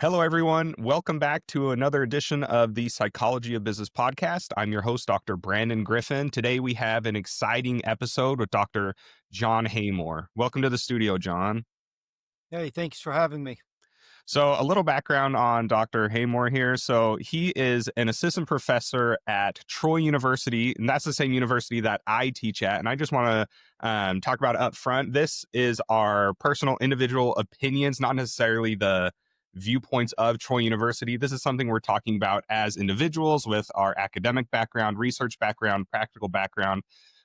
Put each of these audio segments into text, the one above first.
Hello, everyone. Welcome back to another edition of the Psychology of Business podcast. I'm your host, Dr. Brandon Griffin. Today, we have an exciting episode with Dr. John Haymore. Welcome to the studio, John. Hey, thanks for having me. So, a little background on Dr. Haymore here. So, he is an assistant professor at Troy University, and that's the same university that I teach at. And I just want to talk about it up front. This is our personal individual opinions, not necessarily the viewpoints of Troy University. This is something we're talking about as individuals with our academic background, research background, practical background.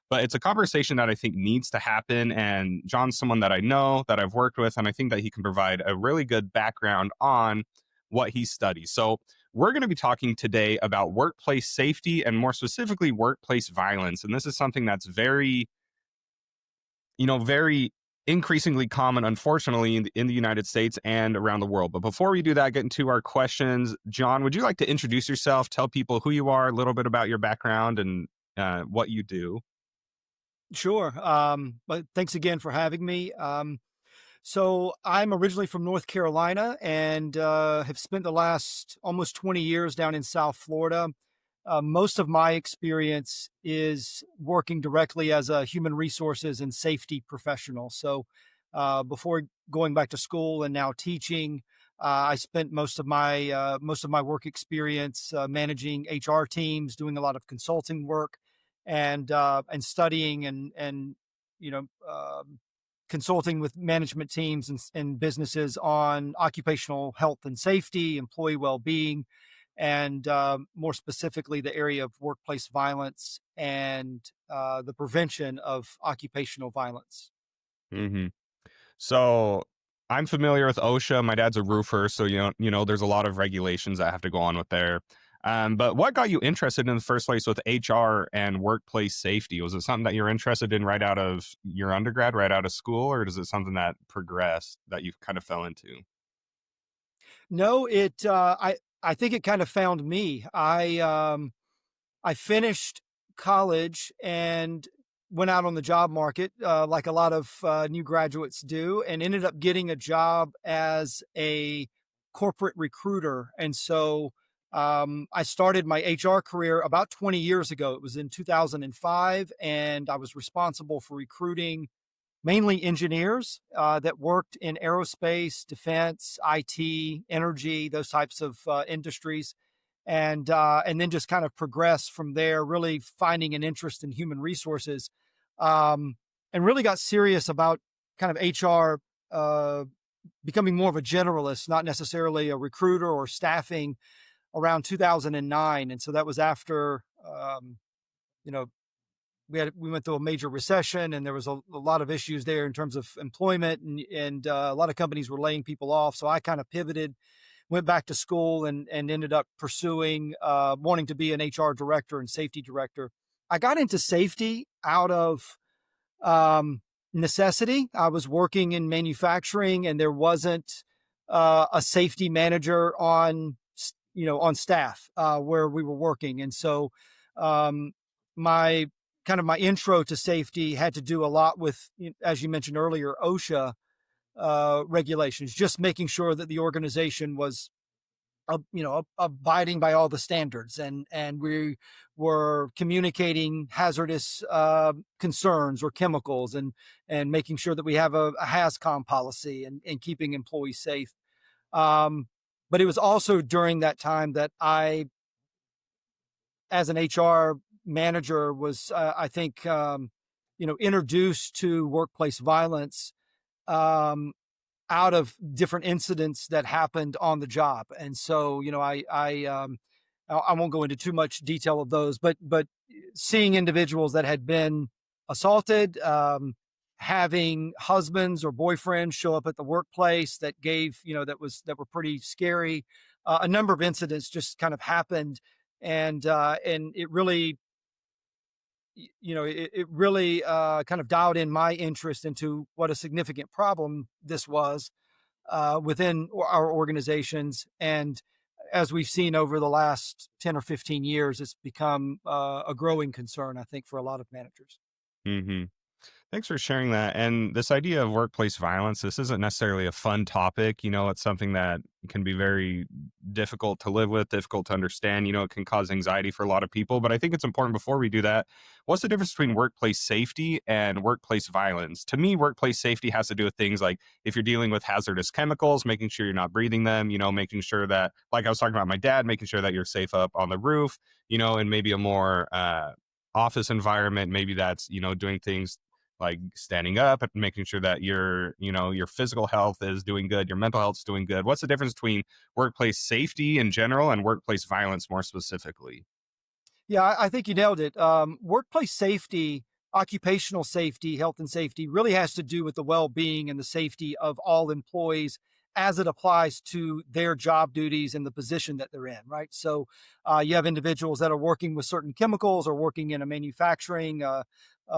But it's a conversation that I think needs to happen. And John's someone that I know, that I've worked with, and I think that he can provide a really good background on what he studies. So we're going to be talking today about workplace safety and more specifically workplace violence. And this is something that's very increasingly common, unfortunately, in the United States and around the world. But before we do that, get into our questions. John, would you like to introduce yourself, tell people who you are, a little bit about your background and what you do? Sure. But thanks again for having me. So I'm originally from North Carolina and have spent the last almost 20 years down in South Florida. Most of my experience is working directly as a human resources and safety professional. So before going back to school and now teaching, I spent most of my work experience managing HR teams, doing a lot of consulting work, and studying and you know consulting with management teams and businesses on occupational health and safety, employee well-being, and more specifically, the area of workplace violence and the prevention of occupational violence. hmm So I'm familiar with OSHA. My dad's a roofer, so there's a lot of regulations that have to go on with there. But what got you interested in the first place with HR and workplace safety? Was it something that you're interested in right out of your undergrad, right out of school, or is it something that progressed that you kind of fell into? No, I think it kind of found me. I finished college and went out on the job market, like a lot of new graduates do, and ended up getting a job as a corporate recruiter. And so I started my HR career about 20 years ago. It was in 2005, and I was responsible for recruiting mainly engineers that worked in aerospace, defense, IT, energy, those types of industries, and then just kind of progress from there, really finding an interest in human resources, um, and really got serious about kind of HR, becoming more of a generalist, not necessarily a recruiter or staffing, around 2009. And so that was after, you know, we went through a major recession, and there was a lot of issues there in terms of employment, and a lot of companies were laying people off. So I kind of pivoted, went back to school, and ended up pursuing wanting to be an HR director and safety director. I got into safety out of necessity. I was working in manufacturing, and there wasn't a safety manager on staff where we were working, and so um, my my intro to safety had to do a lot with, as you mentioned earlier, OSHA regulations, just making sure that the organization was abiding by all the standards, and we were communicating hazardous concerns or chemicals, and making sure that we have a HAZCOM policy, and keeping employees safe. But it was also during that time that I, as an HR manager, was I think introduced to workplace violence, um, out of different incidents that happened on the job. And so, I won't go into too much detail of those, but seeing individuals that had been assaulted, having husbands or boyfriends show up at the workplace that that were pretty scary. A number of incidents just kind of happened, and it really, it really kind of dialed in my interest into what a significant problem this was within our organizations. And as we've seen over the last 10 or 15 years, it's become a growing concern, I think, for a lot of managers. hmm Thanks for sharing that. And this idea of workplace violence, this isn't necessarily a fun topic. It's something that can be very difficult to live with, difficult to understand. It can cause anxiety for a lot of people. But I think it's important before we do that. What's the difference between workplace safety and workplace violence? To me, workplace safety has to do with things like if you're dealing with hazardous chemicals, making sure you're not breathing them, making sure that, like I was talking about my dad, making sure that you're safe up on the roof, and maybe a more, office environment, maybe that's doing things like standing up and making sure that your physical health is doing good, your mental health is doing good. What's the difference between workplace safety in general and workplace violence more specifically? Yeah, I think you nailed it. Workplace safety, occupational safety, health and safety really has to do with the well being and the safety of all employees as it applies to their job duties and the position that they're in, right? So you have individuals that are working with certain chemicals or working in a manufacturing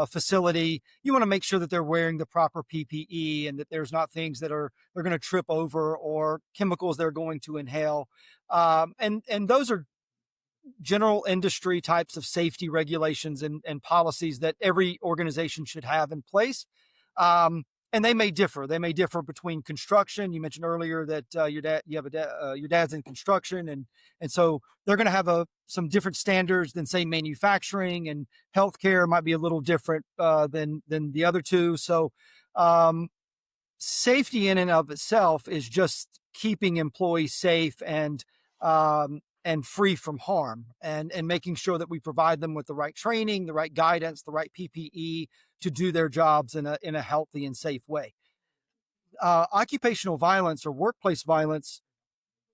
facility. You want to make sure that they're wearing the proper PPE and that there's not things that are they're going to trip over or chemicals they're going to inhale. And those are general industry types of safety regulations and policies that every organization should have in place. And they may differ. They may differ between construction. You mentioned earlier that your dad's in construction, and so they're going to have some different standards than say manufacturing, and healthcare might be a little different than the other two. So um, safety in and of itself is just keeping employees safe and free from harm, and making sure that we provide them with the right training, the right guidance, the right PPE to do their jobs in a healthy and safe way. Occupational violence or workplace violence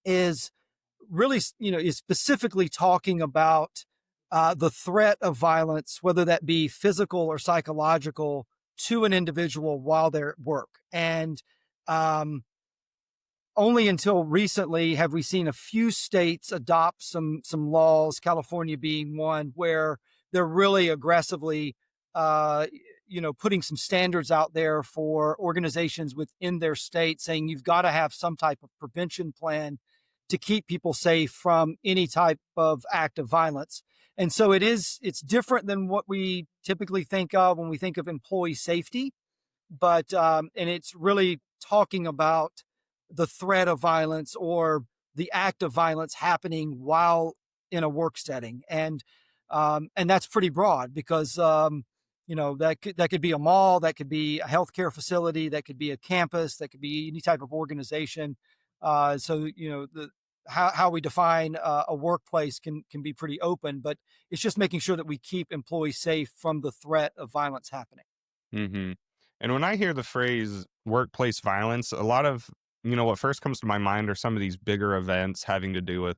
is really, is specifically talking about the threat of violence, whether that be physical or psychological, to an individual while they're at work. And um, only until recently have we seen a few states adopt some laws, California being one, where they're really aggressively, uh, putting some standards out there for organizations within their state, saying you've got to have some type of prevention plan to keep people safe from any type of act of violence. And so it's different than what we typically think of when we think of employee safety, but and it's really talking about the threat of violence or the act of violence happening while in a work setting, and that's pretty broad because that could be a mall, that could be a healthcare facility, that could be a campus, that could be any type of organization. So the how we define a workplace can be pretty open, but it's just making sure that we keep employees safe from the threat of violence happening. Mhm. And when I hear the phrase workplace violence, a lot of, what first comes to my mind are some of these bigger events having to do with,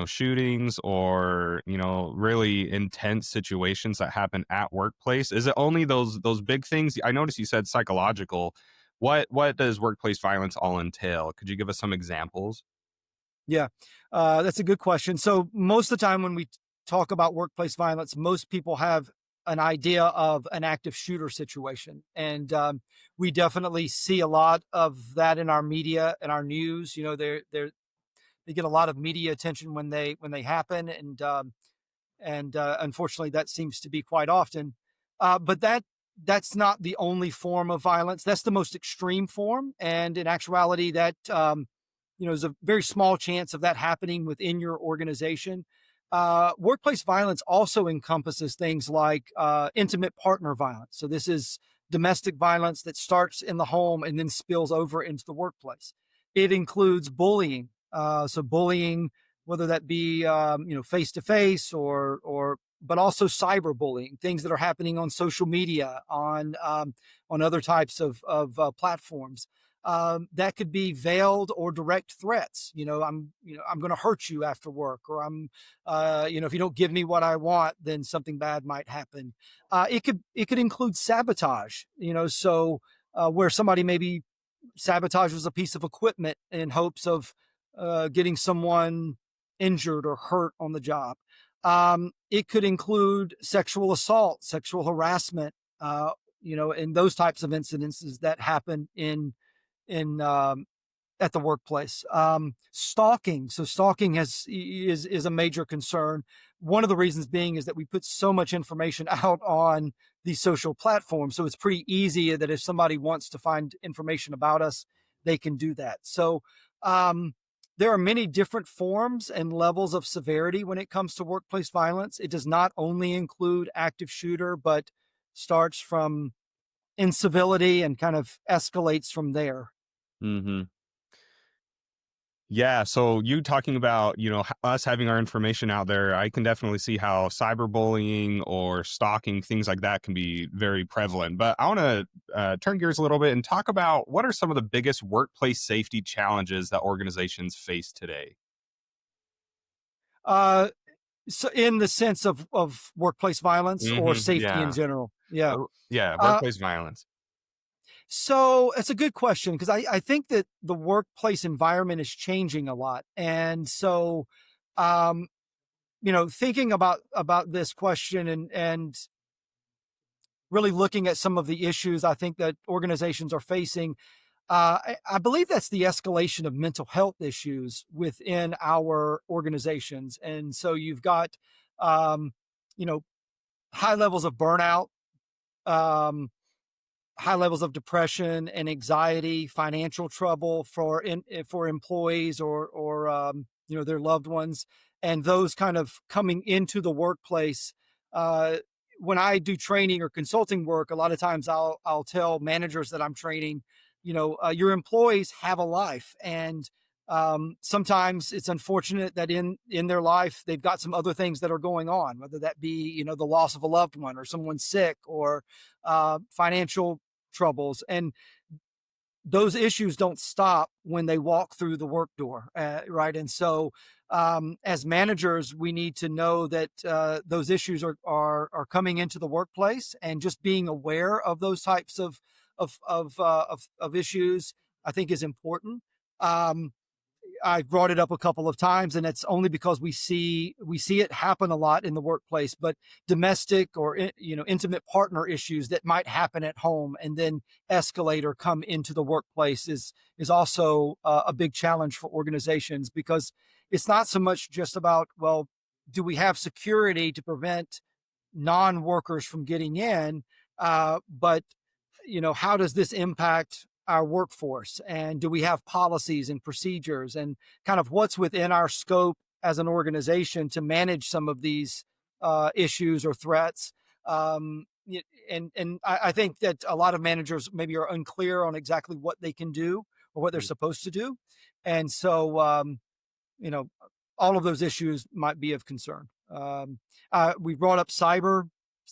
shootings or, really intense situations that happen at workplace. Is it only those big things? I noticed you said psychological. What does workplace violence all entail? Could you give us some examples? Yeah, that's a good question. So most of the time when we talk about workplace violence, most people have an idea of an active shooter situation, and we definitely see a lot of that in our media and our news. They get a lot of media attention when they happen, and unfortunately, that seems to be quite often. But that's not the only form of violence. That's the most extreme form, and in actuality, that there's a very small chance of that happening within your organization. Workplace violence also encompasses things like intimate partner violence. So this is domestic violence that starts in the home and then spills over into the workplace. It includes bullying. So bullying, whether that be face to face or but also cyberbullying, things that are happening on social media, on other types of platforms. That could be veiled or direct threats. I'm going to hurt you after work, or if you don't give me what I want, then something bad might happen. It could include sabotage. Where somebody maybe sabotages a piece of equipment in hopes of getting someone injured or hurt on the job. It could include sexual assault, sexual harassment, and those types of incidences that happen in at the workplace. Stalking. So stalking is a major concern. One of the reasons being is that we put so much information out on these social platforms. So it's pretty easy that if somebody wants to find information about us, they can do that. So there are many different forms and levels of severity when it comes to workplace violence. It does not only include active shooter, but starts from incivility and kind of escalates from there. Hmm. Yeah, so you talking about, us having our information out there, I can definitely see how cyberbullying or stalking, things like that can be very prevalent. But I want to turn gears a little bit and talk about what are some of the biggest workplace safety challenges that organizations face today? Uh, so in the sense of workplace violence or safety in Yeah. general. Yeah. Yeah, Uh, workplace violence. so it's a good question because I think that the workplace environment is changing a lot. And so, um, thinking about this question and really looking at some of the issues I think that organizations are facing, I believe that's the escalation of mental health issues within our organizations. And so you've got, um, you know, high levels of burnout, um, high levels of depression and anxiety, financial trouble for employees or their loved ones, and those kind of coming into the workplace. Uh, when I do training or consulting work, a lot of times I'll tell managers that I'm training, your employees have a life, and sometimes it's unfortunate that in their life they've got some other things that are going on, whether that be the loss of a loved one or someone sick or financial troubles, and those issues don't stop when they walk through the work door, right? And so, as managers, we need to know that those issues are coming into the workplace, and just being aware of those types of issues, I think, is important. Um, I've brought it up a couple of times, and it's only because we see it happen a lot in the workplace. But domestic or intimate partner issues that might happen at home and then escalate or come into the workplace is also a big challenge for organizations, because it's not so much just about, well, do we have security to prevent non-workers from getting in, but how does this impact our workforce, and do we have policies and procedures, and kind of what's within our scope as an organization to manage some of these issues or threats. And I think that a lot of managers maybe are unclear on exactly what they can do or what they're supposed to do, and so you know, all of those issues might be of concern. We brought up cyber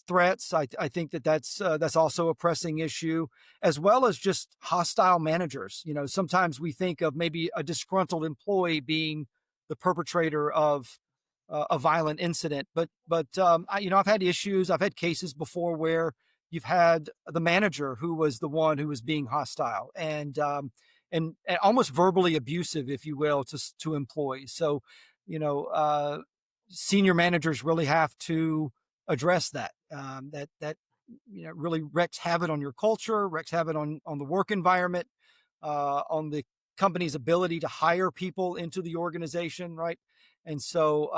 threats. I think that's also a pressing issue, as well as just hostile managers. Sometimes we think of maybe a disgruntled employee being the perpetrator of a violent incident, but I've had issues. I've had cases before where you've had the manager who was the one who was being hostile, and almost verbally abusive, if you will, to employees. So, you know, uh, senior managers really have to address that. That really wreaks havoc on your culture, wreaks havoc on the work environment, on the company's ability to hire people into the organization, right? And so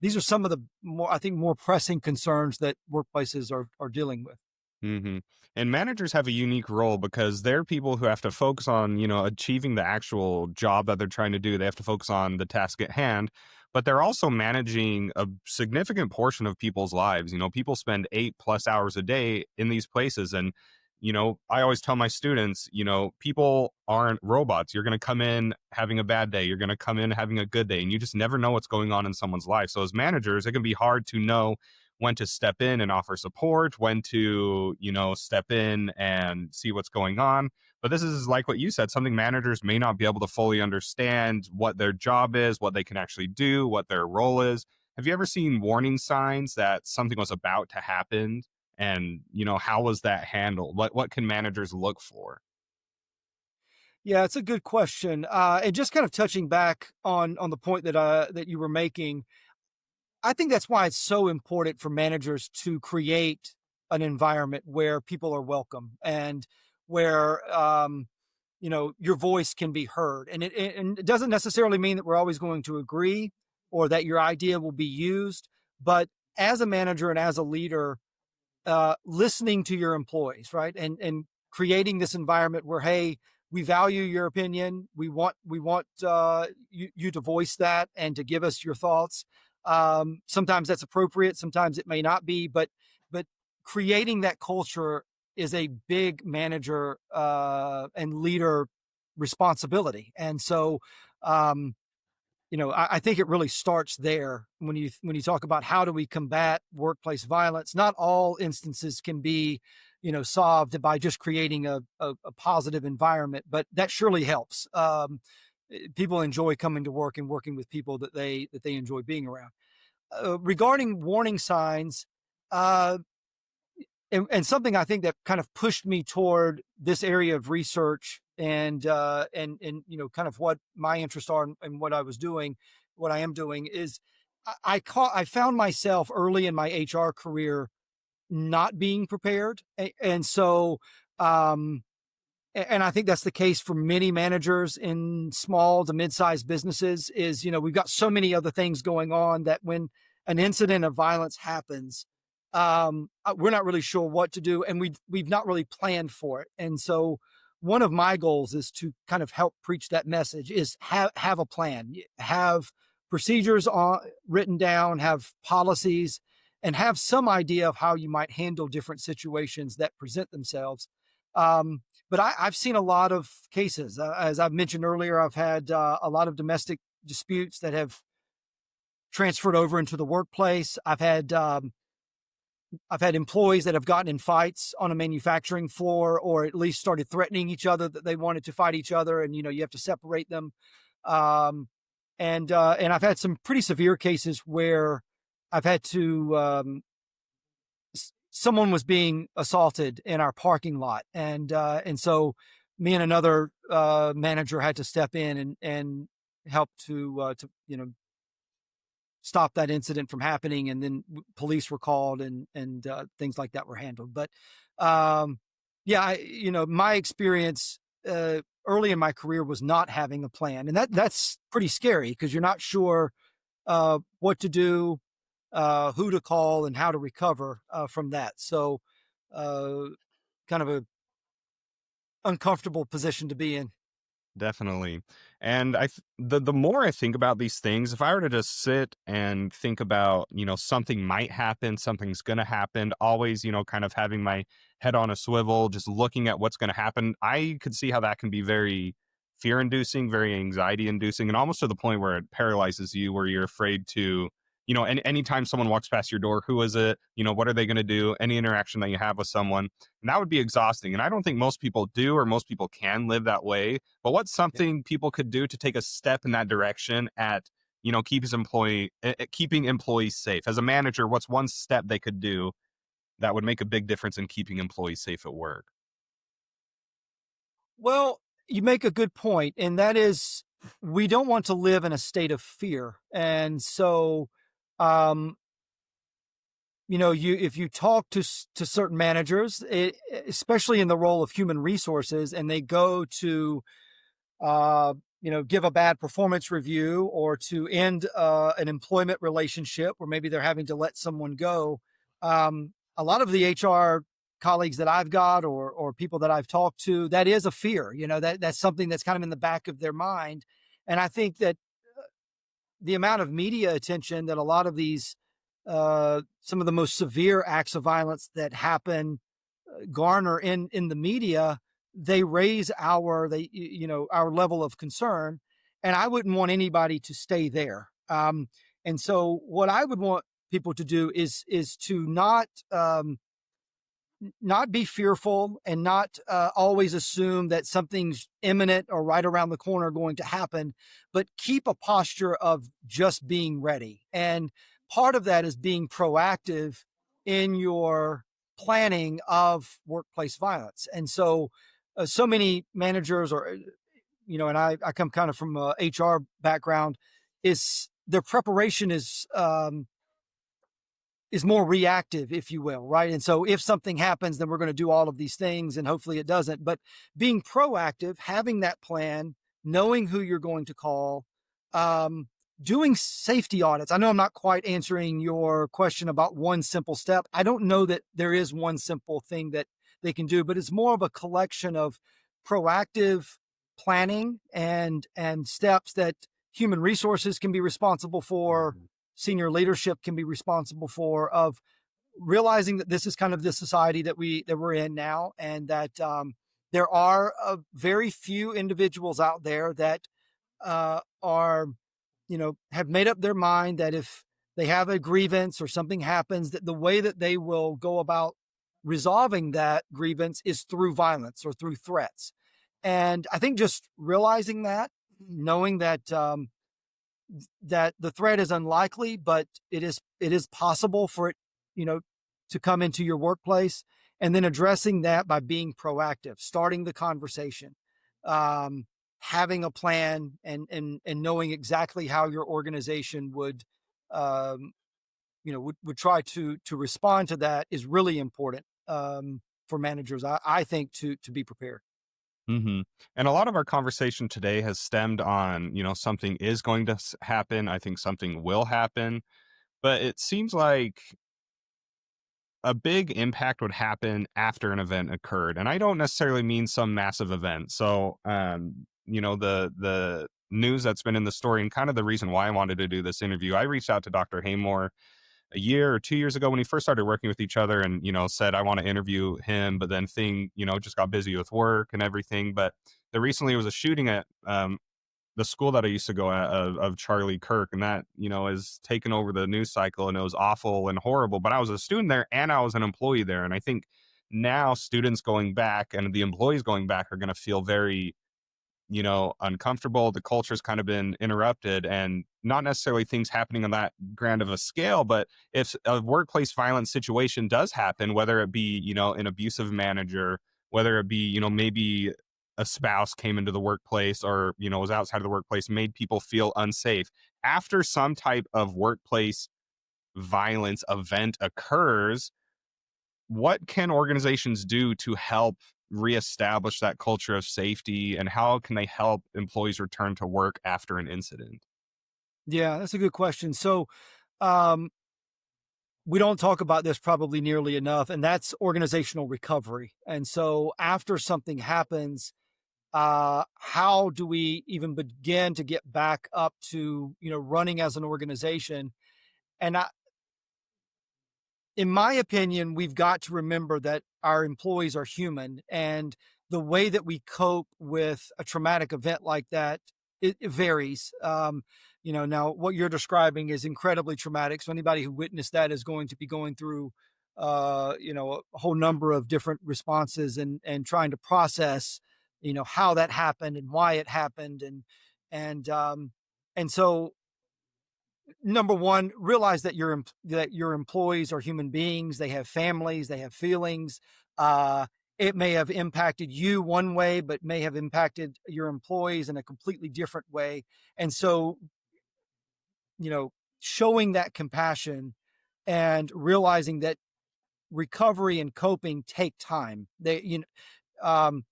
these are some of the more pressing concerns that workplaces are dealing with. Hmm. And managers have a unique role because they're people who have to focus on, achieving the actual job that they're trying to do. They have to focus on the task at hand, but they're also managing a significant portion of people's lives. People spend 8+ hours a day in these places. And, I always tell my students, people aren't robots. You're going to come in having a bad day. You're going to come in having a good day, and you just never know what's going on in someone's life. So as managers, it can be hard to know when to step in and offer support, when to, step in and see what's going on. But this is, like what you said, something managers may not be able to fully understand what their job is, what they can actually do, what their role is. Have you ever seen warning signs that something was about to happen? And, how was that handled? What can managers look for? Yeah, it's a good question. And just kind of touching back on the point that you were making, I think that's why it's so important for managers to create an environment where people are welcome, and where your voice can be heard. And it doesn't necessarily mean that we're always going to agree or that your idea will be used, but as a manager and as a leader, listening to your employees, right? And creating this environment where, hey, we value your opinion. We want you to voice that and to give us your thoughts. Sometimes that's appropriate. Sometimes it may not be. But creating that culture is a big manager and leader responsibility. And so, um, I think it really starts there when you talk about how do we combat workplace violence. Not all instances can be, solved by just creating a positive environment, but that surely helps. People enjoy coming to work and working with people that they enjoy being around. Regarding warning signs, uh, and something I think that kind of pushed me toward this area of research and kind of what my interests are and what I was doing, what I am doing is I found myself early in my HR career not being prepared, and so um, and I think that's the case for many managers in small to mid-sized businesses. Is we've got so many other things going on that when an incident of violence happens, we're not really sure what to do, and we've not really planned for it. And so, one of my goals is to kind of help preach that message: is have a plan, have procedures written down, have policies, and have some idea of how you might handle different situations that present themselves. Um, but I've seen a lot of cases. As I've mentioned earlier, I've had a lot of domestic disputes that have transferred over into the workplace. I've had employees that have gotten in fights on a manufacturing floor, or at least started threatening each other that they wanted to fight each other, and you have to separate them. Um, and I've had some pretty severe cases where I've had to someone was being assaulted in our parking lot, and so me and another manager had to step in and help to stop that incident from happening, and then police were called and things like that were handled. But um, yeah, my experience early in my career was not having a plan, and that's pretty scary because you're not sure what to do, who to call, and how to recover from that. So, uh, kind of a uncomfortable position to be in. Definitely. And the more I think about these things, if I were to just sit and think about, something might happen, something's going to happen, always, kind of having my head on a swivel, just looking at what's going to happen, I could see how that can be very fear inducing, very anxiety inducing, and almost to the point where it paralyzes you, where you're afraid to, anytime someone walks past your door, who is it? What are they going to do? Any interaction that you have with someone. And that would be exhausting. And I don't think most people do, or most people can live that way. But what's Yeah. something people could do to take a step in that direction at, keeping employees safe? As a manager, what's one step they could do that would make a big difference in keeping employees safe at work? Well, you make a good point, and that is we don't want to live in a state of fear. And so, um, you if you talk to certain managers, especially in the role of human resources, and they go to give a bad performance review or to end an employment relationship where maybe they're having to let someone go. A lot of the HR colleagues that I've got or people that I've talked to, that is a fear. That's something that's kind of in the back of their mind. And I think that the amount of media attention that a lot of these some of the most severe acts of violence that happen garner in the media, they raise our level of concern, and I wouldn't want anybody to stay there. And so, what I would want people to do is to not be fearful and not always assume that something's imminent or right around the corner going to happen, but keep a posture of just being ready. And part of that is being proactive in your planning of workplace violence. And so, so many managers, or and I come kind of from a HR background, is their preparation is more reactive, if you will, right? And so if something happens, then we're going to do all of these things and hopefully it doesn't. But being proactive, having that plan, knowing who you're going to call, um, doing safety audits. I know I'm not quite answering your question about one simple step. I don't know that there is one simple thing that they can do, but it's more of a collection of proactive planning and steps that human resources can be responsible for, Mhm. senior leadership can be responsible for, of realizing that this is kind of the society that we're in now, and that there are very few individuals out there that are, have made up their mind that if they have a grievance or something happens, that the way that they will go about resolving that grievance is through violence or through threats. And I think just realizing that, knowing that that the threat is unlikely, but it is possible for it, you know, to come into your workplace, and then addressing that by being proactive, starting the conversation, um, having a plan, and knowing exactly how your organization would, um, would try to respond to that is really important, for managers. I think to be prepared. Mhm. And a lot of our conversation today has stemmed on, something is going to happen. I think something will happen, but it seems like a big impact would happen after an event occurred. And I don't necessarily mean some massive event. So, the news that's been in the story and kind of the reason why I wanted to do this interview, I reached out to Dr. Haymore a year or 2 years ago when he first started working with each other, and said I want to interview him, but then just got busy with work and everything. But there recently was a shooting at the school that I used to go at, of Charlie Kirk, and that is taken over the news cycle, and it was awful and horrible. But I was a student there and I was an employee there, and I think now students going back and the employees going back are going to feel very uncomfortable. The culture's kind of been interrupted, and not necessarily things happening on that grand of a scale, but if a workplace violence situation does happen, whether it be, an abusive manager, whether it be, maybe a spouse came into the workplace or, was outside of the workplace, made people feel unsafe. After some type of workplace violence event occurs, what can organizations do to help reestablish that culture of safety, and how can they help employees return to work after an incident? Yeah, that's a good question. So, um, we don't talk about this probably nearly enough, and that's organizational recovery. And so, after something happens, how do we even begin to get back up to running as an organization? And in my opinion, we've got to remember that our employees are human, and the way that we cope with a traumatic event like that, it varies. Now what you're describing is incredibly traumatic. So anybody who witnessed that is going to be going through, a whole number of different responses, and trying to process, how that happened and why it happened, and and so number one, realize that your employees are human beings. They have families. They have feelings. Uh, it may have impacted you one way, but may have impacted your employees in a completely different way. And so, you know, showing that compassion and realizing that recovery and coping take time. Um,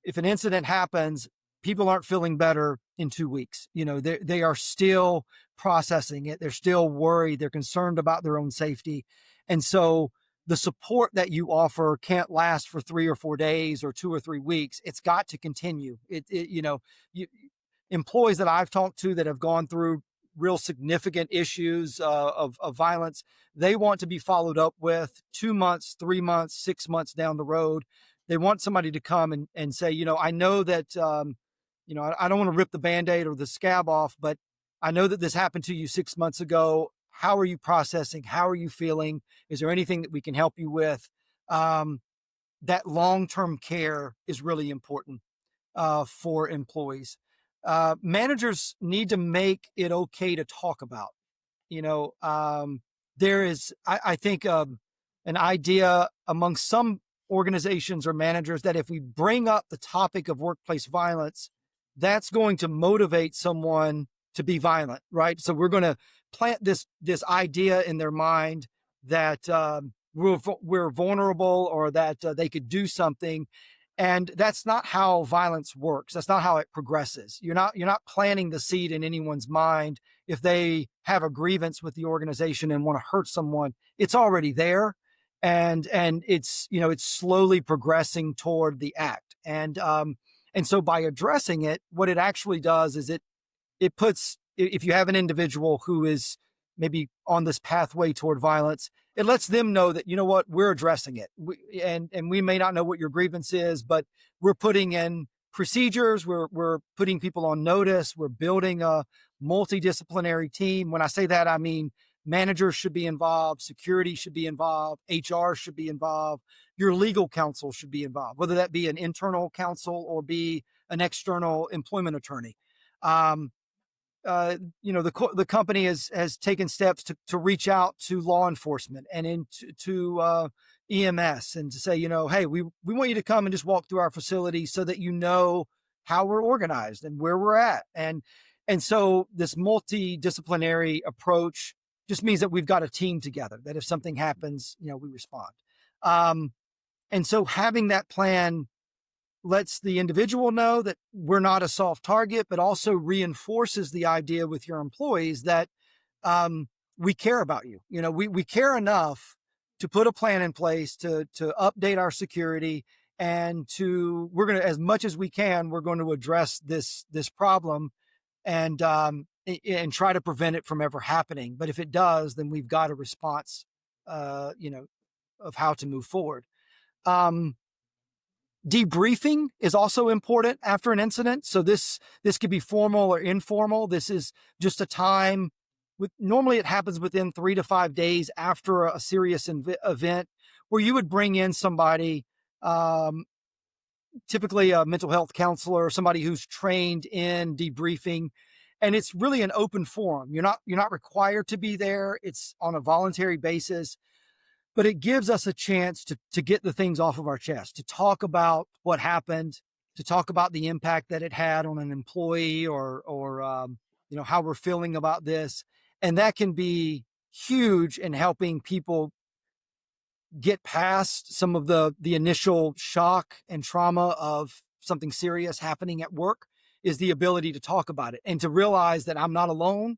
if an incident happens, people aren't feeling better in 2 weeks. They are still processing it. They're still worried. They're concerned about their own safety. And so the support that you offer can't last for 3 or 4 days or 2 or 3 weeks. It's got to continue. You, employees that I've talked to that have gone through real significant issues of violence, they want to be followed up with 2 months, 3 months, 6 months down the road. They want somebody to come and say, I know that, I don't want to rip the Band-Aid or the scab off, but I know that this happened to you 6 months ago. How are you processing? How are you feeling? Is there anything that we can help you with? That long-term care is really important for employees. Managers need to make it okay to talk about. You know, there is, I think, an idea among some organizations or managers that if we bring up the topic of workplace violence, that's going to motivate someone to be violent, right? So we're going to plant this idea in their mind that we're vulnerable, or that they could do something. And that's not how violence works. That's not how it progresses. You're not planting the seed in anyone's mind. If they have a grievance with the organization and want to hurt someone, it's already there. And it's slowly progressing toward the act. And so by addressing it, what it actually does is it puts, if you have an individual who is maybe on this pathway toward violence, it lets them know that, you know what, we're addressing it. And we may not know what your grievance is, but we're putting in procedures. We're putting people on notice. We're building a multidisciplinary team. When I say that, I mean managers should be involved, security should be involved, HR should be involved, your legal counsel should be involved, whether that be an internal counsel or be an external employment attorney. Um, the company has taken steps to reach out to law enforcement and into EMS and to say, hey, we want you to come and just walk through our facility so that you know how we're organized and where we're at. And so this multidisciplinary approach just means that we've got a team together, that if something happens, we respond. Um, and so having that plan lets the individual know that we're not a soft target, but also reinforces the idea with your employees that we care about you. We care enough to put a plan in place to update our security and we're going to, as much as we can, we're going to address this problem and try to prevent it from ever happening. But if it does, then we've got a response, of how to move forward. Debriefing is also important after an incident. So this could be formal or informal. This is just a time normally it happens within 3 to 5 days after a serious event where you would bring in somebody, typically a mental health counselor or somebody who's trained in debriefing. And it's really an open forum. You're not required to be there. It's on a voluntary basis, but it gives us a chance to get the things off of our chest, to talk about what happened, to talk about the impact that it had on an employee or how we're feeling about this. And that can be huge in helping people get past some of the initial shock and trauma of something serious happening at work, is the ability to talk about it and to realize that I'm not alone,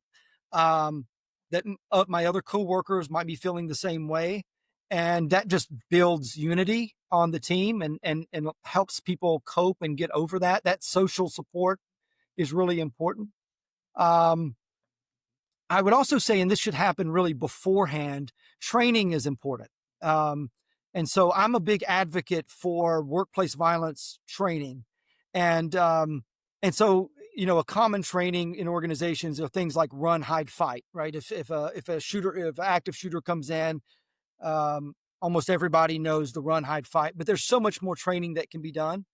that my other coworkers might be feeling the same way. And that just builds unity on the team and helps people cope and get over that. That social support is really important. I would also say, and this should happen really beforehand, training is important. Um, and so I'm a big advocate for workplace violence training. And, um, and so, a common training in organizations are things like run, hide, fight, right? If an active shooter comes in, almost everybody knows the run, hide, fight, but there's so much more training that can be done.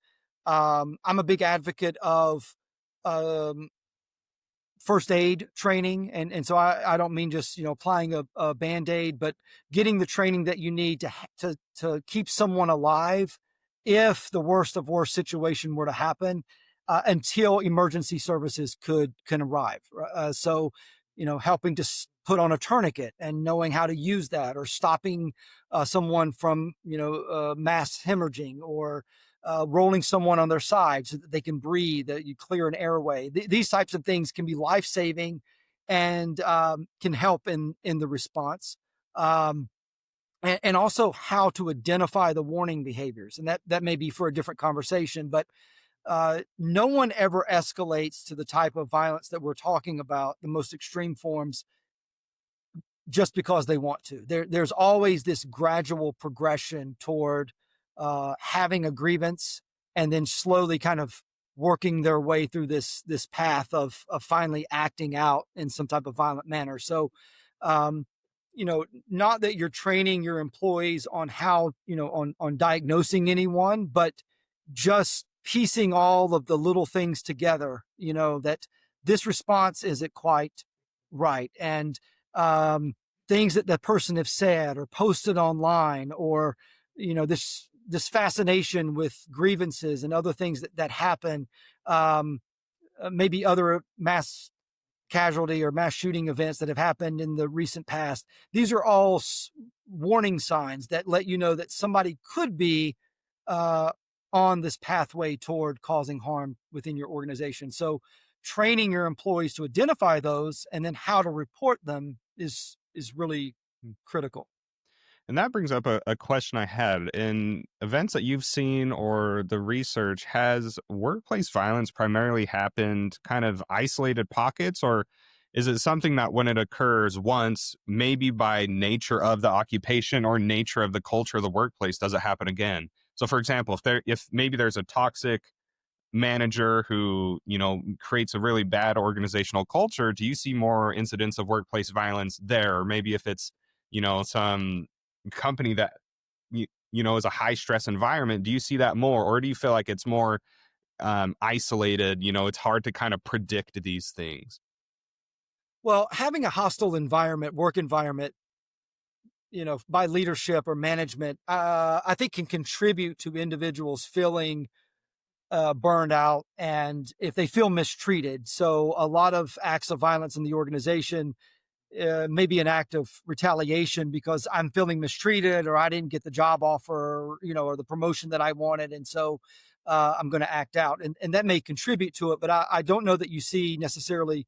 I'm a big advocate of, um, first aid training. And so I don't mean just, applying a Band-Aid, but getting the training that you need to keep someone alive if the worst of worst situation were to happen, until emergency services can arrive. So, helping to put on a tourniquet and knowing how to use that, or stopping someone from, mass hemorrhaging, or rolling someone on their side so that they can breathe, that you clear an airway. These types of things can be life-saving and can help in the response. And also how to identify the warning behaviors. And that may be for a different conversation, but no one ever escalates to the type of violence that we're talking about, the most extreme forms, just because they want to. There's always this gradual progression toward having a grievance and then slowly kind of working their way through this path of finally acting out in some type of violent manner. So, not that you're training your employees on how, on diagnosing anyone, but just piecing all of the little things together, that this response isn't quite right. And things that the person have said or posted online, or, this fascination with grievances and other things that happen, maybe other mass casualty or mass shooting events that have happened in the recent past. These are all warning signs that let you know that somebody could be on this pathway toward causing harm within your organization. So training your employees to identify those and then how to report them is really critical. And that brings up a question I had. In events that you've seen or the research, has workplace violence primarily happened kind of isolated pockets, or is it something that when it occurs once, maybe by nature of the occupation or nature of the culture of the workplace, does it happen again? So for example, if maybe there's a toxic manager who, creates a really bad organizational culture, do you see more incidents of workplace violence there? Or maybe if it's, some company that is a high stress environment, do you see that more, or do you feel like it's more isolated? It's hard to kind of predict these things. Well, having a hostile work environment, by leadership or management, I think can contribute to individuals feeling burned out and if they feel mistreated. So a lot of acts of violence in the organization may be an act of retaliation because I'm feeling mistreated or I didn't get the job offer, or the promotion that I wanted. And so I'm going to act out. And that may contribute to it, but I don't know that you see necessarily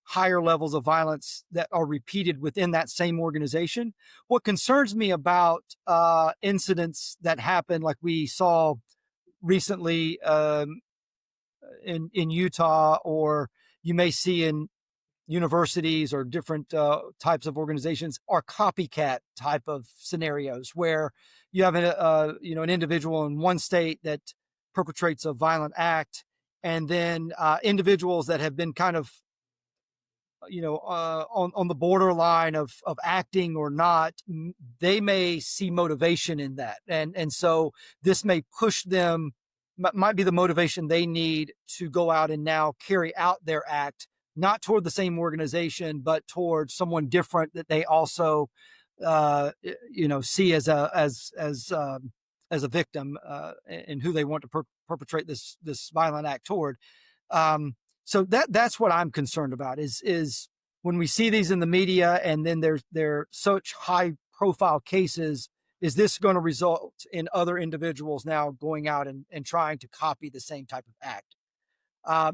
higher levels of violence that are repeated within that same organization. What concerns me about incidents that happen, like we saw recently in Utah, or you may see in universities or different types of organizations, are copycat type of scenarios where you have an individual in one state that perpetrates a violent act, and then individuals that have been kind of on the borderline of acting or not, they may see motivation in that, and so this may push them, might be the motivation they need to go out and now carry out their act, not toward the same organization, but toward someone different that they also, see as a victim, and who they want to perpetrate this violent act toward. So that's what I'm concerned about is when we see these in the media and then there's such high profile cases, is this going to result in other individuals now going out and trying to copy the same type of act?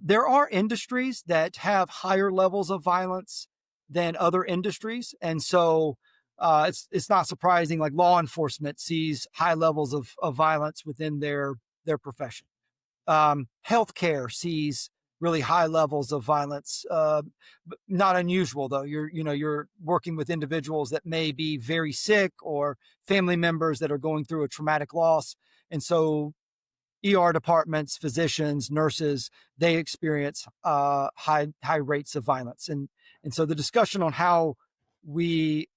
There are industries that have higher levels of violence than other industries, and so it's not surprising. Like law enforcement sees high levels of violence within their profession. Healthcare sees really high levels of violence. Not unusual though. You're working with individuals that may be very sick or family members that are going through a traumatic loss, and so ER departments, physicians, nurses, they experience high rates of violence, and so the discussion on how we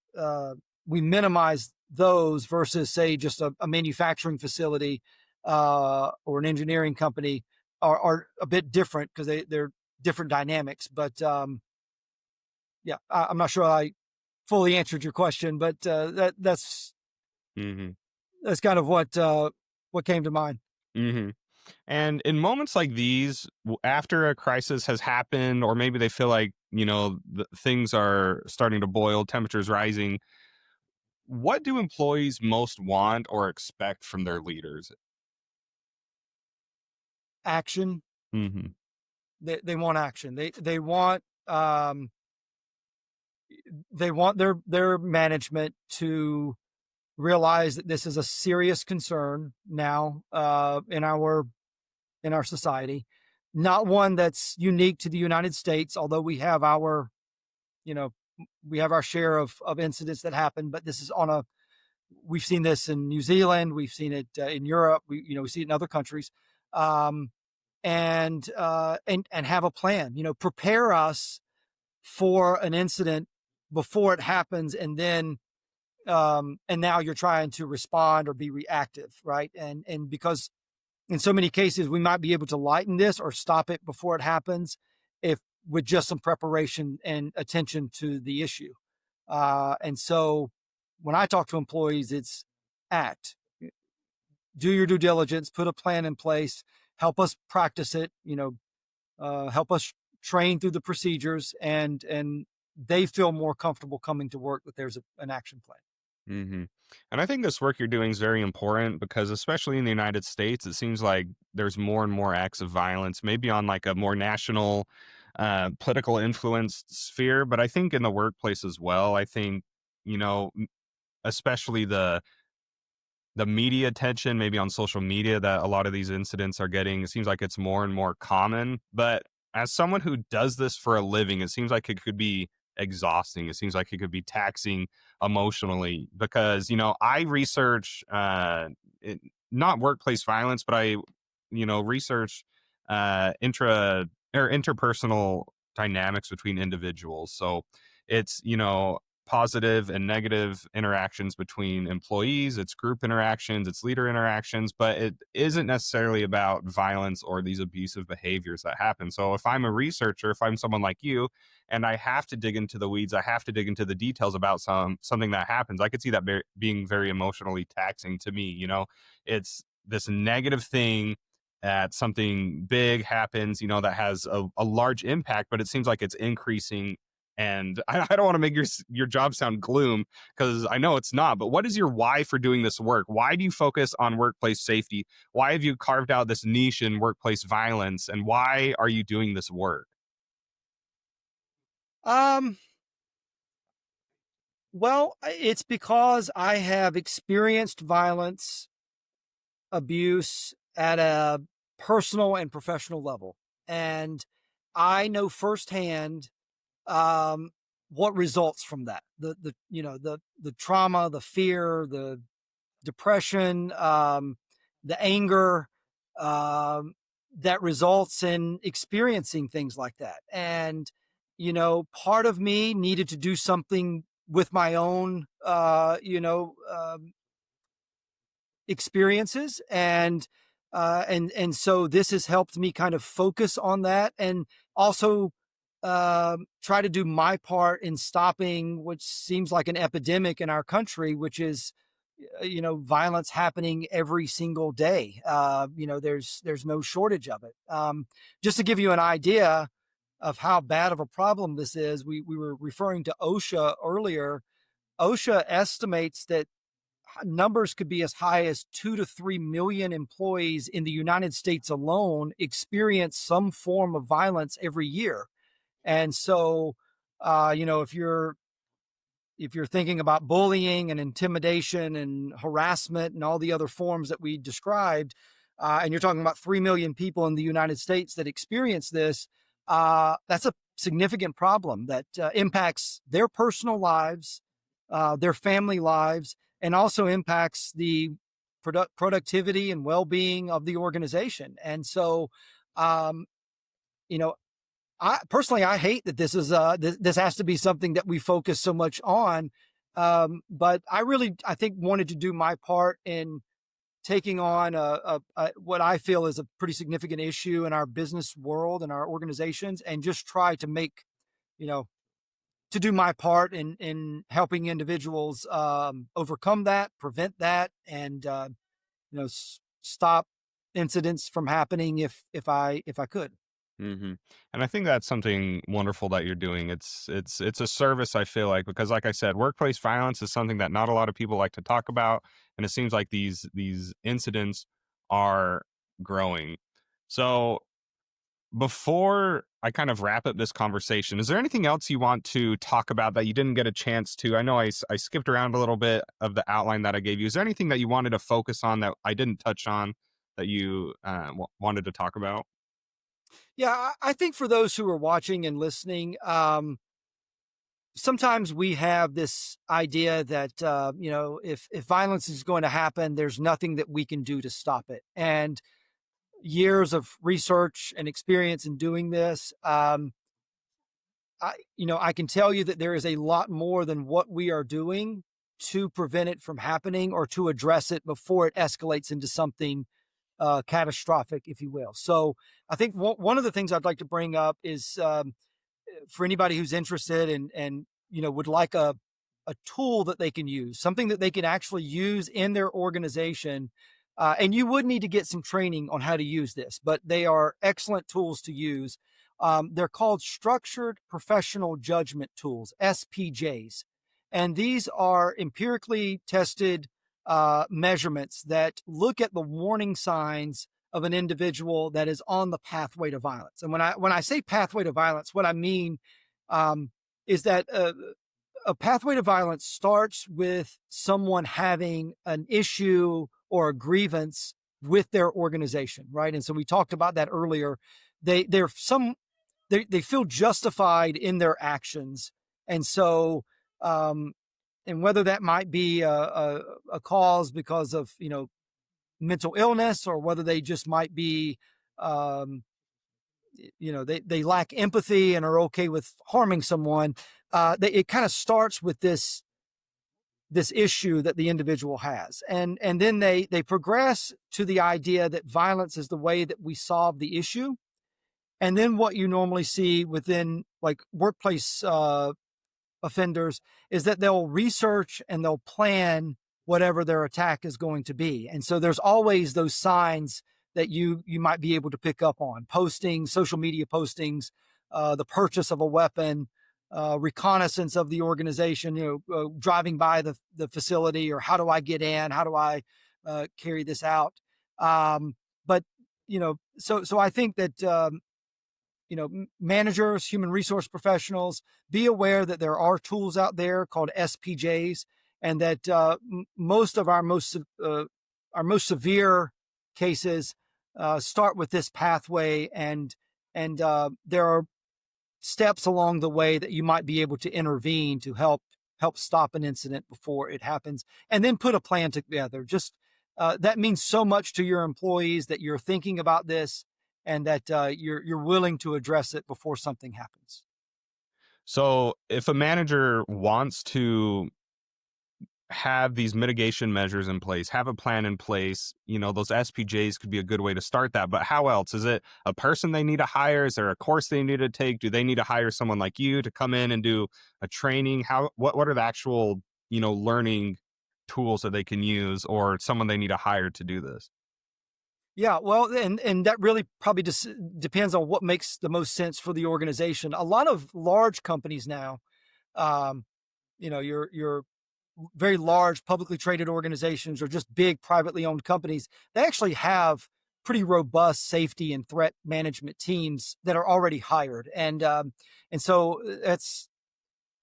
we minimize those versus say just a manufacturing facility or an engineering company are a bit different because they're different dynamics. But yeah, I'm not sure I fully answered your question, but Hmm. that's kind of what came to mind. Hmm. And in moments like these, after a crisis has happened, or maybe they feel like, things are starting to boil, temperatures rising, what do employees most want or expect from their leaders? Action. Hmm. They want action. They want their management to realize that this is a serious concern now in our society, not one that's unique to the United States, although you know we have our share of incidents that happen, but this is we've seen this in New Zealand, we've seen it in Europe, we see it in other countries, um, and have a plan, prepare us for an incident before it happens, and then and now you're trying to respond or be reactive, right? And because in so many cases we might be able to lighten this or stop it before it happens, if with just some preparation and attention to the issue. And so when I talk to employees, it's act, do your due diligence, put a plan in place, help us practice it, help us train through the procedures, and they feel more comfortable coming to work that there's an action plan. Hmm. And I think this work you're doing is very important because, especially in the United States, it seems like there's more and more acts of violence, maybe on like a more national, political influence sphere. But I think in the workplace as well, I think, especially the media attention maybe on social media that a lot of these incidents are getting, it seems like it's more and more common. But as someone who does this for a living, it seems like it could be exhausting. It seems like it could be taxing emotionally because, I research it, not workplace violence, but I, research intra or interpersonal dynamics between individuals. So it's, positive and negative interactions between employees, it's group interactions, it's leader interactions, but it isn't necessarily about violence or these abusive behaviors that happen. So if I'm a researcher, if I'm someone like you, and I have to dig into the weeds, I have to dig into the details about something that happens, I could see that being very emotionally taxing to me. It's this negative thing that something big happens, that has a large impact, but it seems like it's increasing. And I don't want to make your job sound gloom because I know it's not. But what is your why for doing this work? Why do you focus on workplace safety? Why have you carved out this niche in workplace violence? And why are you doing this work? Um, well, it's because I have experienced violence, abuse at a personal and professional level. And I know firsthand um, what results from that. The trauma, the fear, the depression, the anger that results in experiencing things like that. And part of me needed to do something with my own, experiences, and so this has helped me kind of focus on that, and also try to do my part in stopping what seems like an epidemic in our country, which is violence happening every single day. There's no shortage of it. Just to give you an idea of how bad of a problem this is, we were referring to OSHA earlier. OSHA estimates that numbers could be as high as 2 to 3 million employees in the United States alone experience some form of violence every year. And so, if you're thinking about bullying and intimidation and harassment and all the other forms that we described, and you're talking about 3 million people in the United States that experience this, that's a significant problem that impacts their personal lives, their family lives, and also impacts the productivity and well-being of the organization. And so, um, you know, I personally, I hate that this has to be something that we focus so much on. But I think wanted to do my part in taking on what I feel is a pretty significant issue in our business world and our organizations, and just try to make, you know, to do my part in helping individuals overcome that, prevent that, and stop incidents from happening if I could. Hmm. And I think that's something wonderful that you're doing. It's a service, I feel like, because like I said, workplace violence is something that not a lot of people like to talk about, and it seems like these incidents are growing. So before I kind of wrap up this conversation, is there anything else you want to talk about that you didn't get a chance to? I know I skipped around a little bit of the outline that I gave you. Is there anything that you wanted to focus on that I didn't touch on that you wanted to talk about? Yeah, I think for those who are watching and listening, sometimes we have this idea that if violence is going to happen, there's nothing that we can do to stop it. And years of research and experience in doing this, I can tell you that there is a lot more than what we are doing to prevent it from happening or to address it before it escalates into something catastrophic, if you will. So I think one of the things I'd like to bring up is, for anybody who's interested and would like a tool that they can use, something that they can actually use in their organization. And you would need to get some training on how to use this, but they are excellent tools to use. They're called structured professional judgment tools, SPJs. And these are empirically tested measurements that look at the warning signs of an individual that is on the pathway to violence. And when I say pathway to violence, what I mean um, is that a pathway to violence starts with someone having an issue or a grievance with their organization, right? And so we talked about that earlier. They feel justified in their actions, and so um, and whether that might be a cause because of mental illness, or whether they just might be um, they lack empathy and are okay with harming someone. It kind of starts with this issue that the individual has, and then they progress to the idea that violence is the way that we solve the issue. And then what you normally see within like workplace offenders is that they'll research and they'll plan whatever their attack is going to be. And so there's always those signs that you might be able to pick up on: postings, social media postings, the purchase of a weapon, reconnaissance of the organization, driving by the facility, or how do I get in, how do I carry this out. But so I think that managers, human resource professionals, be aware that there are tools out there called SPJs, and that most of our most severe cases start with this pathway, and there are steps along the way that you might be able to intervene to help stop an incident before it happens, and then put a plan together. Just that means so much to your employees that you're thinking about this, and that you're willing to address it before something happens. So if a manager wants to have these mitigation measures in place, have a plan in place, those SPJs could be a good way to start that. But how else? Is it a person they need to hire? Is there a course they need to take? Do they need to hire someone like you to come in and do a training? What are the actual, learning tools that they can use, or someone they need to hire to do this? Yeah, well, and that really probably just depends on what makes the most sense for the organization. A lot of large companies now, um, your very large publicly traded organizations, or just big privately owned companies, they actually have pretty robust safety and threat management teams that are already hired, and so that's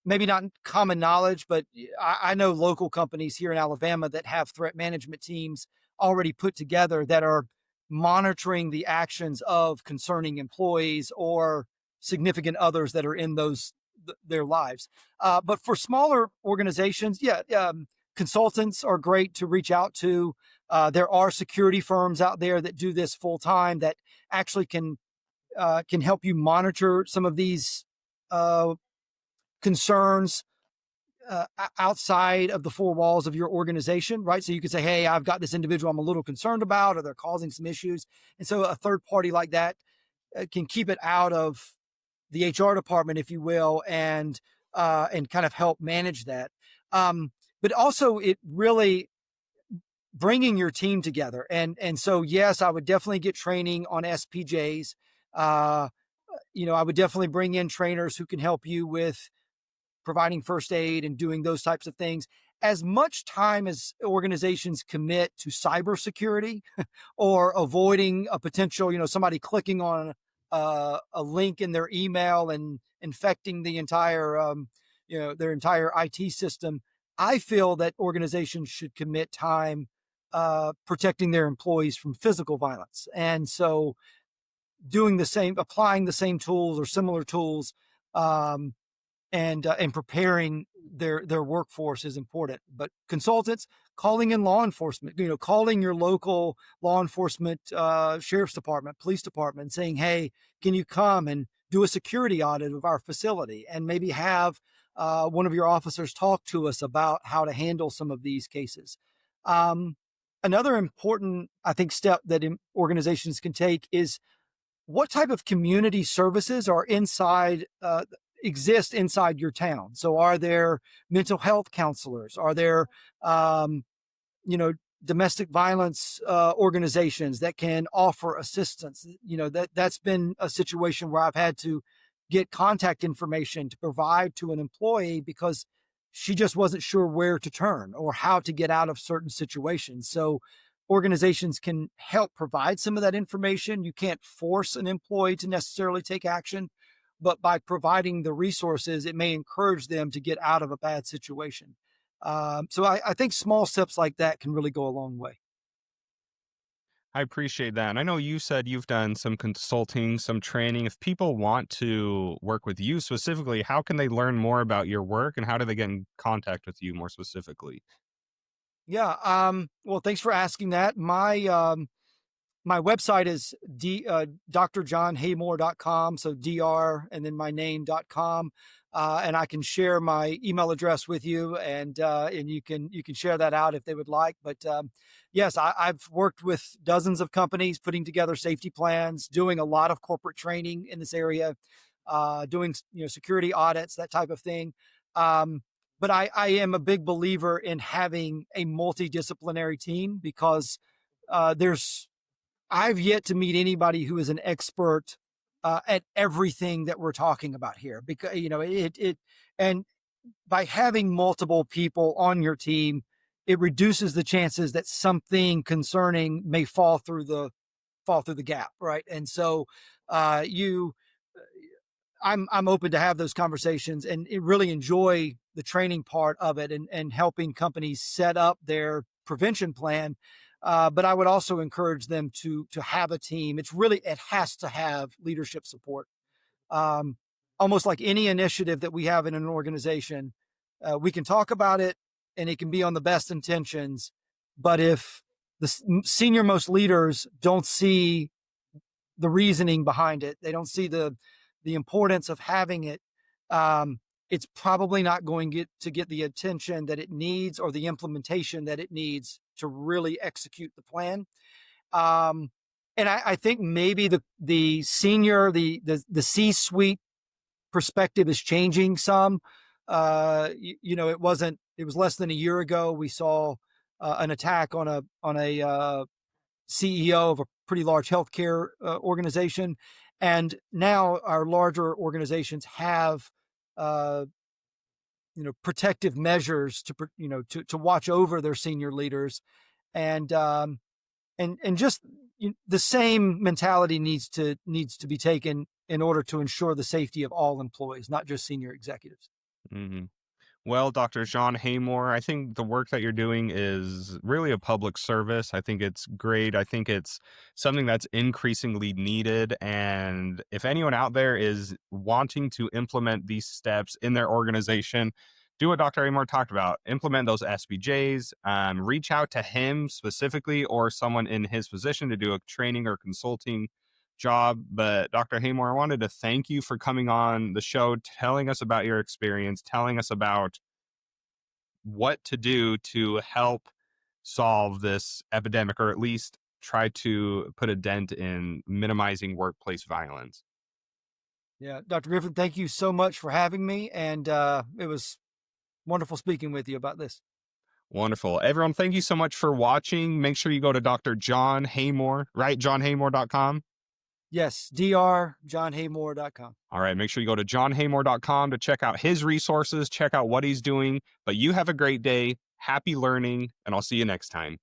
maybe not common knowledge, but I know local companies here in Alabama that have threat management teams already put together that are monitoring the actions of concerning employees or significant others that are in their lives. But for smaller organizations, yeah, consultants are great to reach out to. There are security firms out there that do this full time that actually can help you monitor some of these uh, concerns outside of the four walls of your organization, right? So you could say, hey, I've got this individual I'm a little concerned about, or they're causing some issues. And so a third party like that can keep it out of the HR department, if you will, and kind of help manage that. But also, it really bringing your team together, and so yes, I would definitely get training on SPJs. Uh, I would definitely bring in trainers who can help you with providing first aid and doing those types of things. As much time as organizations commit to cybersecurity or avoiding a potential, somebody clicking on a link in their email and infecting the entire, their entire IT system, I feel that organizations should commit time protecting their employees from physical violence. And so applying the same tools or similar tools, um, and preparing their workforce is important. But consultants, calling in law enforcement, calling your local law enforcement, sheriff's department, police department, saying, hey, can you come and do a security audit of our facility, and maybe have one of your officers talk to us about how to handle some of these cases. Um, Another important, I think, step that organizations can take is what type of community services are exist inside your town. So are there mental health counselors? Are there, um, domestic violence organizations that can offer assistance? That's been a situation where I've had to get contact information to provide to an employee because she just wasn't sure where to turn or how to get out of certain situations. So organizations can help provide some of that information. You can't force an employee to necessarily take action, but by providing the resources, it may encourage them to get out of a bad situation. So I think small steps like that can really go a long way. I appreciate that. And I know you said you've done some consulting, some training. If people want to work with you specifically, how can they learn more about your work and how do they get in contact with you more specifically? Yeah. Well, thanks for asking that. My website is drjohnhaymore.com. So dr and then my name.com. And I can share my email address with you, and you can share that out if they would like. But yes, I've worked with dozens of companies putting together safety plans, doing a lot of corporate training in this area, doing security audits, that type of thing. Um, but I am a big believer in having a multidisciplinary team because there's I've yet to meet anybody who is an expert at everything that we're talking about here. Because and by having multiple people on your team, it reduces the chances that something concerning may fall through the gap, right? And so you I'm open to have those conversations and really enjoy the training part of it, and helping companies set up their prevention plan. But I would also encourage them to have a team. It has to have leadership support. Um, Almost like any initiative that we have in an organization, we can talk about it and it can be on the best intentions, but if the senior most leaders don't see the reasoning behind it, they don't see the importance of having it. It's probably not going to get the attention that it needs or the implementation that it needs to really execute the plan. Um, and I think maybe the senior the C suite perspective is changing some. It was less than a year ago we saw an attack on a CEO of a pretty large healthcare organization, and now our larger organizations have uh, protective measures to watch over their senior leaders, and just the same mentality needs to be taken in order to ensure the safety of all employees, not just senior executives. Hmm. Well, Dr. John Haymore, I think the work that you're doing is really a public service. I think it's great. I think it's something that's increasingly needed. And if anyone out there is wanting to implement these steps in their organization, do what Dr. Haymore talked about. Implement those SBJs, reach out to him specifically or someone in his position to do a training or consulting job. But Dr. Haymore, I wanted to thank you for coming on the show, telling us about your experience, telling us about what to do to help solve this epidemic, or at least try to put a dent in minimizing workplace violence. Yeah, Dr. Griffin, thank you so much for having me, and it was wonderful speaking with you about this. Wonderful. Everyone, thank you so much for watching. Make sure you go to Dr. John Haymore, right? JohnHaymore.com. Yes, drjohnhaymore.com. All right. Make sure you go to johnhaymore.com to check out his resources, check out what he's doing. But you have a great day. Happy learning, and I'll see you next time.